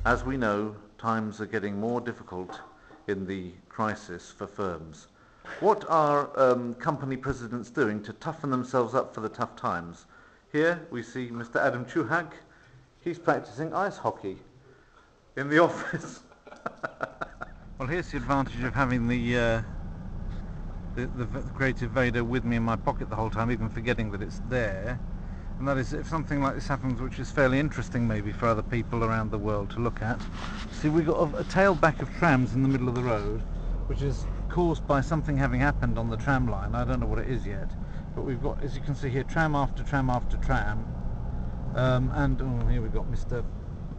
As we know, times are getting more difficult in the crisis for firms. What are company presidents doing to toughen themselves up for the tough times? Here we see Mr. Adam Chuhag. He's practicing ice hockey in the office. Well, here's the advantage of having the creative Vader with me in my pocket the whole time, even forgetting that it's there. And that is, if something like this happens, which is fairly interesting maybe for other people around the world to look at. See, we've got a tailback of trams in the middle of the road, which is caused by something having happened on the tram line. I don't know what it is yet, but we've got, as you can see here, tram after tram after tram. And here we've got Mr.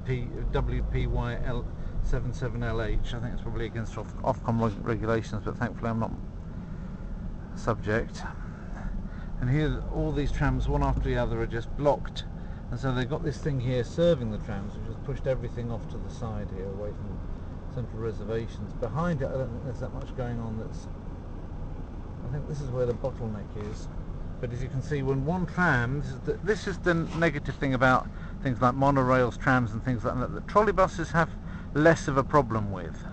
WPYL77LH. I think it's probably against Ofcom regulations, but thankfully I'm not subject. And here all these trams, one after the other, are just blocked, and so they've got this thing here serving the trams, which has pushed everything off to the side here, away from central reservations. Behind it, I don't think there's that much going on. I think this is where the bottleneck is. But as you can see, when one tram, this is the negative thing about things like monorails, trams and things like that, that trolley buses have less of a problem with,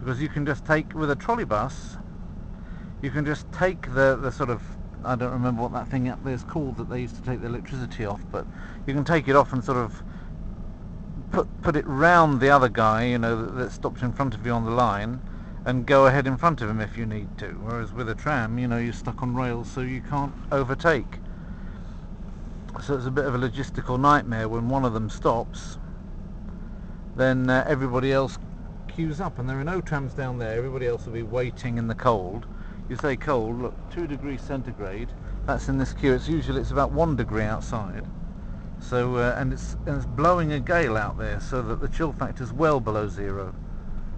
because you can just take, with a trolley bus, you can just take the sort of, I don't remember what that thing up there is called that they used to take the electricity off, but you can take it off and sort of put it round the other guy, you know, that stopped in front of you on the line, and go ahead in front of him if you need to. Whereas with a tram, you know, you're stuck on rails, so you can't overtake. So it's a bit of a logistical nightmare. When one of them stops, then everybody else queues up, and there are no trams down there. Everybody else will be waiting in the cold. You say cold, look, 2 degrees centigrade, that's in this queue. It's about 1 degree outside. So, and it's blowing a gale out there, so that the chill factor is well below zero.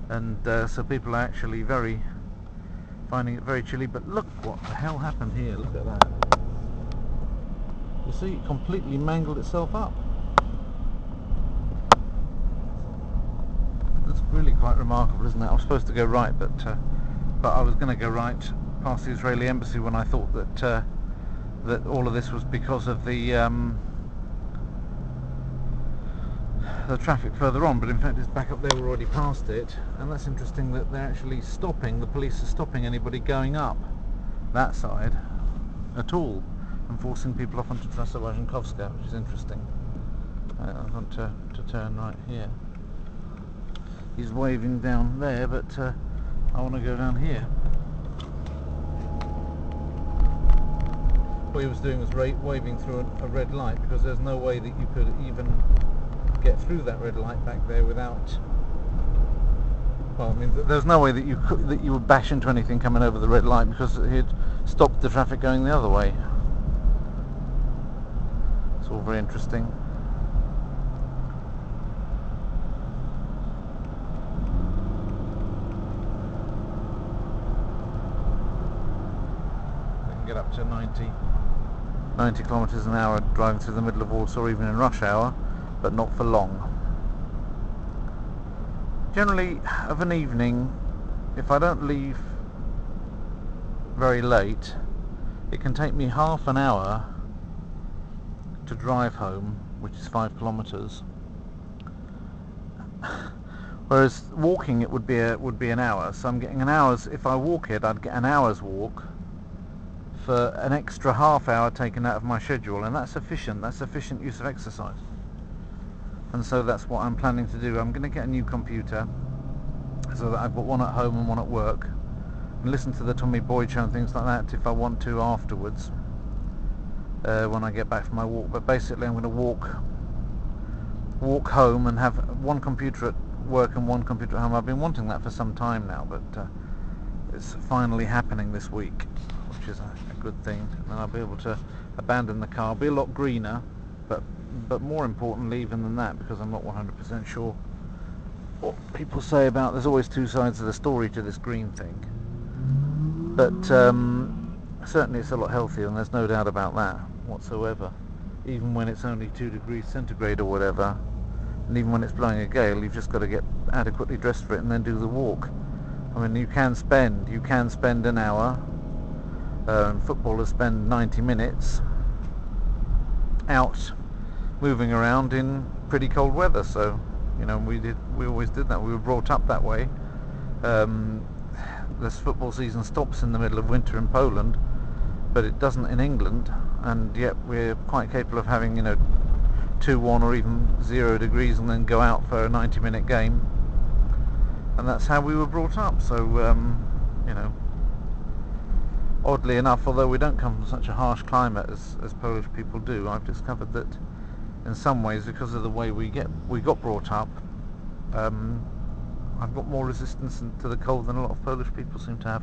And so people are actually finding it very chilly. But look what the hell happened here, look at that. You see, it completely mangled itself up. That's really quite remarkable, isn't it? I was supposed to go right, but I was going to go right past the Israeli embassy when I thought that that all of this was because of the traffic further on, but in fact it's back up there. We're already past it, and that's interesting that they're actually stopping. The police are stopping anybody going up that side at all, and forcing people off onto Trasa Łazinkowska, which is interesting. I want to turn right here. He's waving down there, but I want to go down here. What he was doing was waving through a red light, because there's no way that you could even get through that red light back there without, well, I mean, there's no way that you would bash into anything coming over the red light, because he'd stopped the traffic going the other way. It's all very interesting. Get up to 90 kilometers an hour driving through the middle of Warsaw, even in rush hour, but not for long. Generally, of an evening, if I don't leave very late, it can take me half an hour to drive home, which is 5 kilometers. Whereas walking it would be an hour. So I'm getting an hour's. If I walk it, I'd get an hour's walk for an extra half hour taken out of my schedule, and that's sufficient. That's sufficient use of exercise. And so that's what I'm planning to do. I'm going to get a new computer, so that I've got one at home and one at work, and listen to the Tommy Boyd show and things like that if I want to afterwards, when I get back from my walk. But basically I'm going to walk home and have one computer at work and one computer at home. I've been wanting that for some time now, but it's finally happening this week, which is a good thing. And I'll be able to abandon the car. I'll be a lot greener, but more importantly even than that, because I'm not 100% sure what people say about, there's always two sides of the story to this green thing, but certainly it's a lot healthier, and there's no doubt about that whatsoever. Even when it's only 2 degrees centigrade or whatever, and even when it's blowing a gale, you've just got to get adequately dressed for it and then do the walk. I mean, you can spend an hour, and footballers spend 90 minutes out moving around in pretty cold weather, so you know, we always did that. We were brought up that way. This football season stops in the middle of winter in Poland, but it doesn't in England, and yet we're quite capable of having, you know, 2-1 or even 0 degrees and then go out for a 90-minute game, and that's how we were brought up. So you know, oddly enough, although we don't come from such a harsh climate as Polish people do, I've discovered that in some ways, because of the way we got brought up, I've got more resistance to the cold than a lot of Polish people seem to have.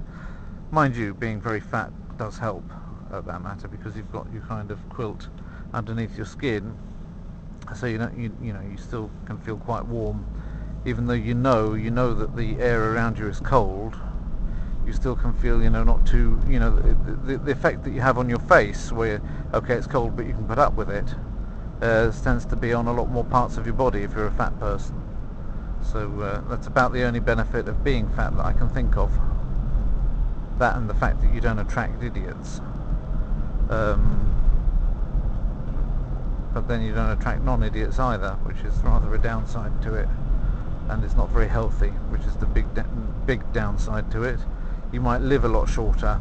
Mind you, being very fat does help at that matter, because you've got your kind of quilt underneath your skin, so you know you still can feel quite warm, even though you know that the air around you is cold. You still can feel, you know, not too, you know, the effect that you have on your face, where okay, it's cold but you can put up with it, tends to be on a lot more parts of your body if you're a fat person. So that's about the only benefit of being fat that I can think of. That and the fact that you don't attract idiots. But then you don't attract non-idiots either, which is rather a downside to it, and it's not very healthy, which is the big downside to it. You might live a lot shorter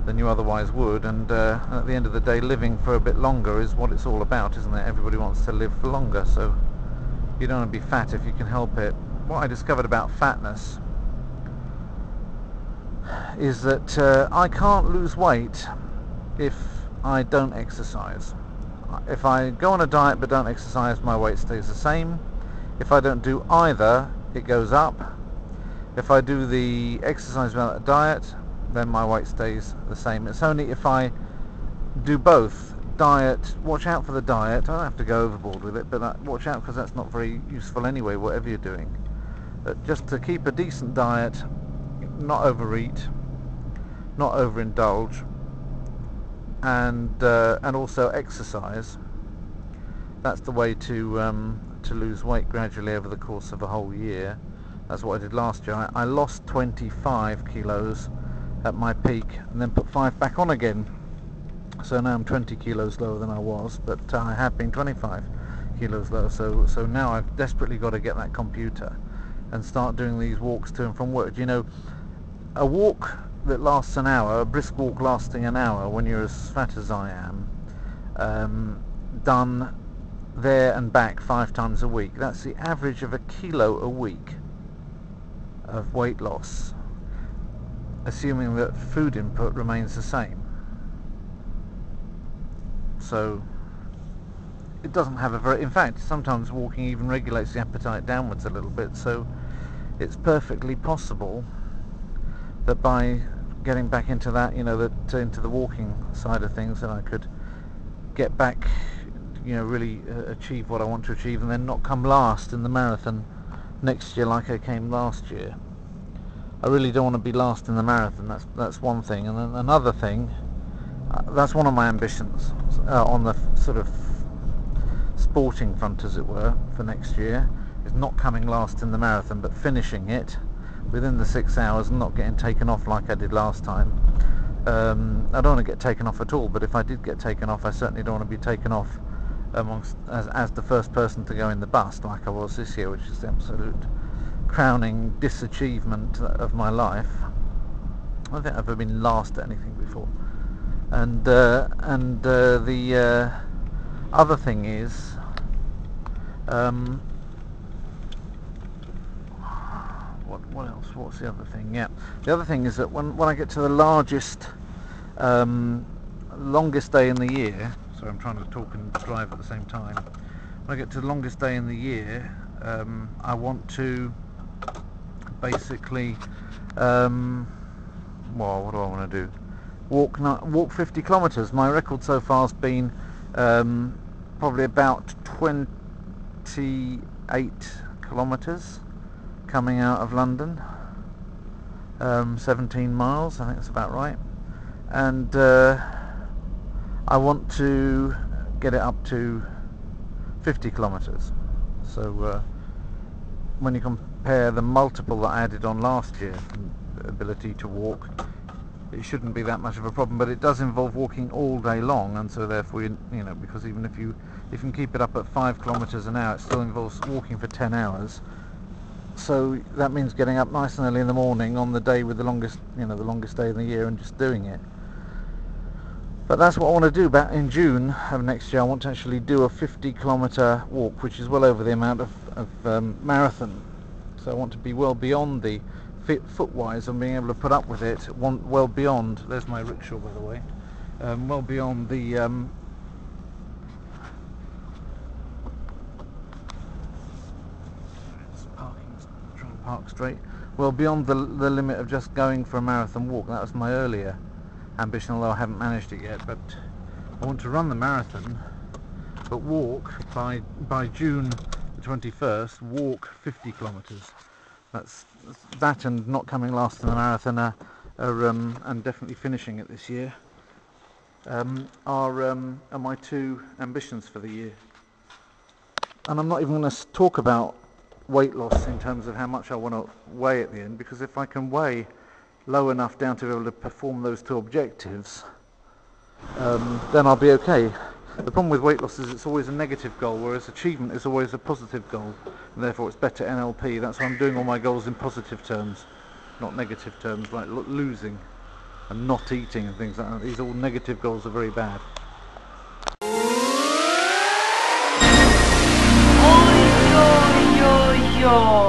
than you otherwise would, and at the end of the day, living for a bit longer is what it's all about, isn't it? Everybody wants to live for longer, so you don't want to be fat if you can help it. What I discovered about fatness is that I can't lose weight if I don't exercise. If I go on a diet but don't exercise, my weight stays the same. If I don't do either, it goes up. If I do the exercise without a diet, then my weight stays the same. It's only if I do both, diet, watch out for the diet, I don't have to go overboard with it, but watch out, because that's not very useful anyway, whatever you're doing. Just to keep a decent diet, not overeat, not overindulge, and also exercise. That's the way to lose weight gradually over the course of a whole year. That's what I did last year. I lost 25 kilos at my peak and then put 5 back on again. So now I'm 20 kilos lower than I was, but I have been 25 kilos lower. So now I've desperately got to get that computer and start doing these walks to and from work. You know, a walk that lasts an hour, a brisk walk lasting an hour when you're as fat as I am, done there and back 5 times a week, that's the average of a kilo a week of weight loss, assuming that food input remains the same. So it doesn't have a very, in fact sometimes walking even regulates the appetite downwards a little bit, so it's perfectly possible that by getting back into that, you know, into the walking side of things, then I could get back, you know, really achieve what I want to achieve, and then not come last in the marathon next year like I came last year. I really don't want to be last in the marathon. That's one thing, and then another thing, that's one of my ambitions on the sort of sporting front, as it were, for next year, is not coming last in the marathon but finishing it within the 6 hours and not getting taken off like I did last time. I don't want to get taken off at all, but if I did get taken off, I certainly don't want to be taken off amongst as the first person to go in the bus like I was this year, which is the absolute crowning disachievement of my life. I don't think I've ever been last at anything before. And the other thing is, what else? What's the other thing? Yeah, the other thing is that when I get to the longest day in the year. Sorry, I'm trying to talk and drive at the same time. When I get to the longest day in the year, I want to basically, well, what do I want to do? Walk 50 kilometres. My record so far has been probably about 28 kilometres coming out of London, 17 miles, I think that's about right, and I want to get it up to 50 kilometres. So when you compare the multiple that I added on last year, ability to walk, it shouldn't be that much of a problem. But it does involve walking all day long, and so therefore, you know, because even if you can keep it up at 5 kilometers an hour, it still involves walking for 10 hours. So that means getting up nice and early in the morning on the day with the longest, the longest day of the year, and just doing it. But that's what I want to do. Back in June of next year, I want to actually do a 50-kilometer walk, which is well over the amount of marathon. So I want to be well beyond the foot-wise and being able to put up with it. Well beyond. There's my rickshaw, by the way. Well beyond the try and park straight. Well beyond the limit of just going for a marathon walk. That was my earlier ambition, although I haven't managed it yet. But I want to run the marathon, but walk by June the 21st. Walk 50 kilometers. That's that, and not coming last in the marathon, and definitely finishing it this year. Are my two ambitions for the year. And I'm not even going to talk about weight loss in terms of how much I want to weigh at the end, because if I can weigh low enough down to be able to perform those two objectives, then I'll be okay. The problem with weight loss is it's always a negative goal, whereas achievement is always a positive goal, and therefore it's better NLP. That's why I'm doing all my goals in positive terms, not negative terms, like losing and not eating and things like that. These all negative goals are very bad. Oi, oi, oi, oi.